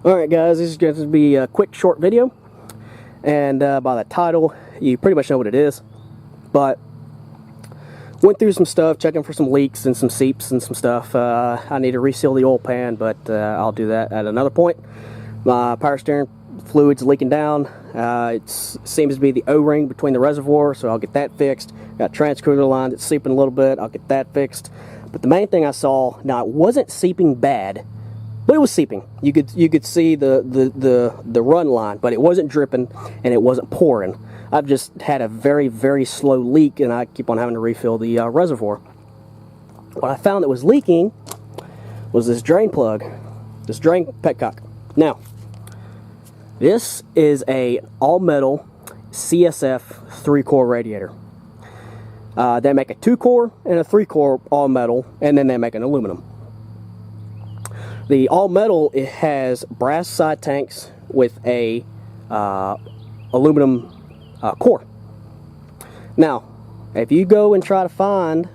Alright guys, this is going to be a quick short video, and by the title you pretty much know what it is, but went through some stuff, checking for some leaks and some seeps and some stuff. I need to reseal the oil pan, but I'll do that at another point. My power steering fluid's leaking down. It seems to be the O-ring between the reservoir, so I'll get that fixed. Got a transcooler line that's seeping a little bit, I'll get that fixed. But the main thing I saw, now it wasn't seeping bad, but it was seeping. You could see the run line, but it wasn't dripping and it wasn't pouring. I've just had a very slow leak, and I keep on having to refill the reservoir. What I found that was leaking was this drain plug, this drain Petcock. Now, this is a all-metal CSF 3-core radiator. They make a 2-core and a 3-core all-metal, and then they make an aluminum. The all-metal, it has brass side tanks with a aluminum core. Now, if you go and try to find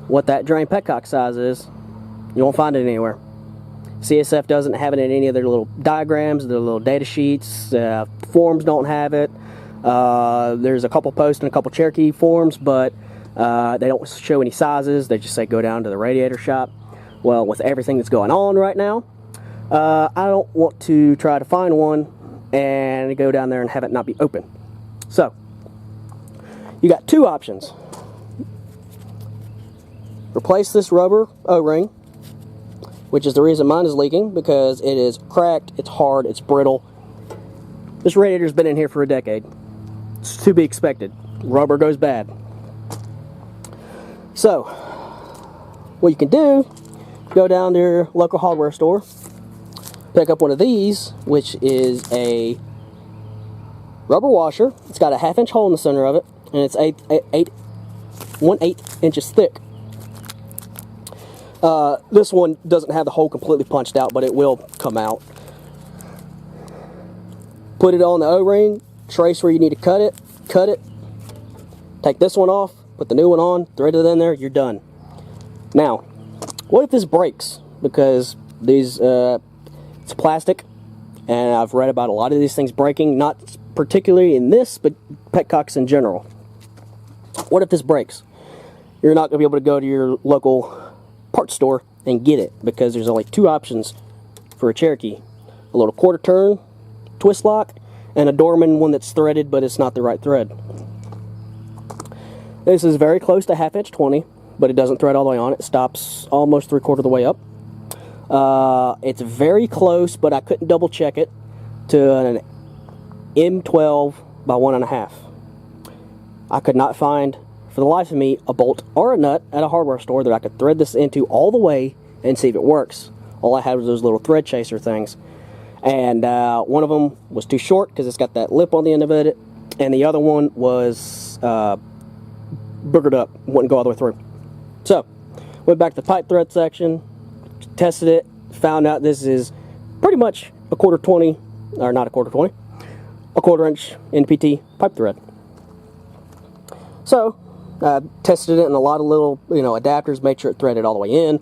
what that drain Petcock size is, you won't find it anywhere. CSF doesn't have it in any of their little diagrams, their little data sheets. Forums don't have it. There's a couple posts in a couple Cherokee forums, but they don't show any sizes. They just say go down to the radiator shop. Well, with everything that's going on right now, I don't want to try to find one and go down there and have it not be open. So, you got two options. Replace this rubber O-ring, which is the reason mine is leaking, because it is cracked, it's hard, it's brittle. This radiator's been in here for a decade. It's to be expected. Rubber goes bad. So, what you can do, go down to your local hardware store, pick up one of these, which is a rubber washer. It's got a 1/2-inch hole in the center of it, and it's 1/8 inches thick. This one doesn't have the hole completely punched out, but it will come out. Put it on the O-ring, trace where you need to cut it, take this one off, put the new one on, thread it in there, you're done. Now, what if this breaks? Because these, it's plastic, and I've read about a lot of these things breaking, not particularly in this, but Petcocks in general. What if this breaks? You're not going to be able to go to your local parts store and get it, because there's only two options for a Cherokee: a little quarter turn twist lock and a Dorman one that's threaded, but it's not the right thread. This is very close to 1/2-inch 20, but it doesn't thread all the way on. It stops almost 3/4 of the way up. It's very close, but I couldn't double check it, to an M12 by 1.5. I could not find, for the life of me, a bolt or a nut at a hardware store that I could thread this into all the way and see if it works. All I had was those little thread chaser things, and one of them was too short because it's got that lip on the end of it, and the other one was boogered up, wouldn't go all the way through. So, went back to the pipe thread section, tested it, found out this is pretty much a 1/4 inch NPT pipe thread. So, tested it in a lot of little, adapters, made sure it threaded all the way in.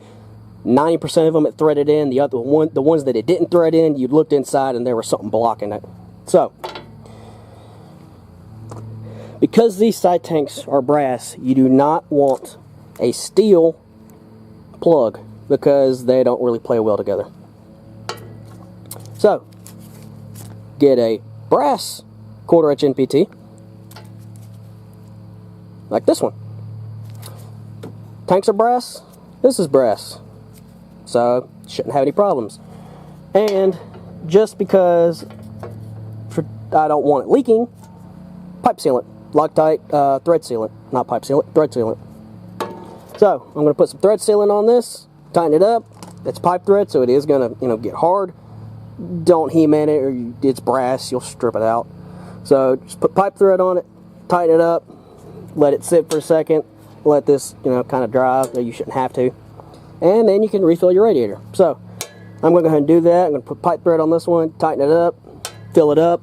90% of them it threaded in. The ones that it didn't thread in, you looked inside and there was something blocking it. So, because these side tanks are brass, you do not want a steel plug, because they don't really play well together. So, get a brass 1/4 inch NPT, like this one. Tanks are brass, this is brass, so shouldn't have any problems. And just because I don't want it leaking, pipe sealant, Loctite thread sealant, not pipe sealant, thread sealant. So I'm going to put some thread sealant on this, tighten it up. It's pipe thread, so it is going to get hard. Don't hem in it, or it's brass, you'll strip it out. So just put pipe thread on it, tighten it up, let it sit for a second, let this kind of dry. You shouldn't have to, and then you can refill your radiator. So I'm going to go ahead and do that. I'm going to put pipe thread on this one, tighten it up, fill it up,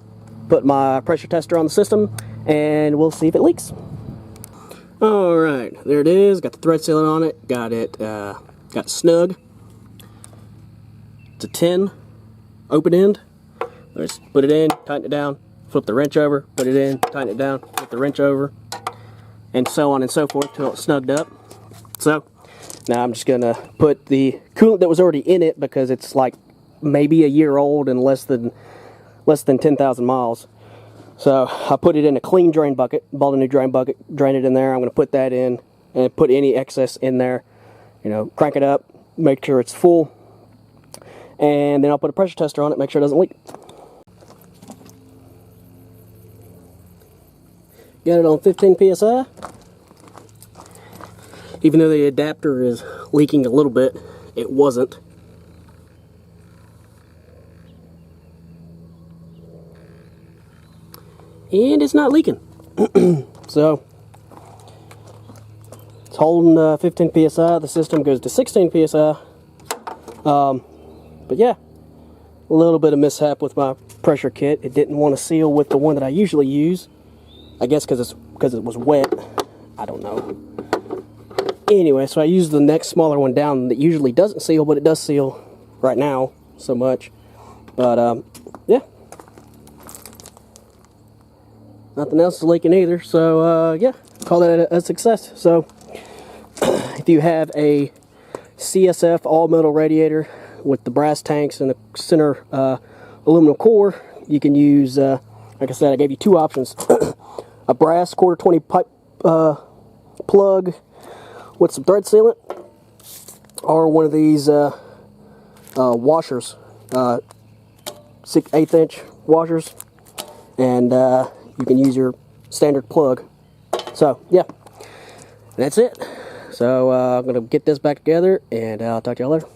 put my pressure tester on the system, and we'll see if it leaks. Alright, there it is. Got the thread sealant on it. Got it, got it snug. It's a 10. 10 It's open end. Just put it in, tighten it down, flip the wrench over, put it in, tighten it down, flip the wrench over, and so on and so forth till it's snugged up. So now I'm just gonna put the coolant that was already in it, because it's like maybe a year old and less than 10,000 miles. So I put it in a clean drain bucket, bought a new drain bucket, drain it in there. I'm gonna put that in and put any excess in there, you know, crank it up, make sure it's full, and then I'll put a pressure tester on it, make sure it doesn't leak. Got it on 15 psi. Even though the adapter is leaking a little bit, it wasn't. And it's not leaking. So it's holding 15 psi. The system goes to 16 psi. But yeah, a little bit of mishap with my pressure kit. It didn't want to seal with the one that I usually use. I guess because it was wet. I don't know. Anyway, so I used the next smaller one down that usually doesn't seal, but it does seal right now so much. But yeah, nothing else is leaking either. So yeah, call that a success. So if you have a CSF all metal radiator with the brass tanks and the center aluminum core, you can use, like I said, I gave you two options. A brass 1/4-20 pipe plug with some thread sealant, or one of these washers, 1/8 inch washers, and you can use your standard plug. So yeah, that's it. So I'm gonna get this back together, and I'll talk to y'all later.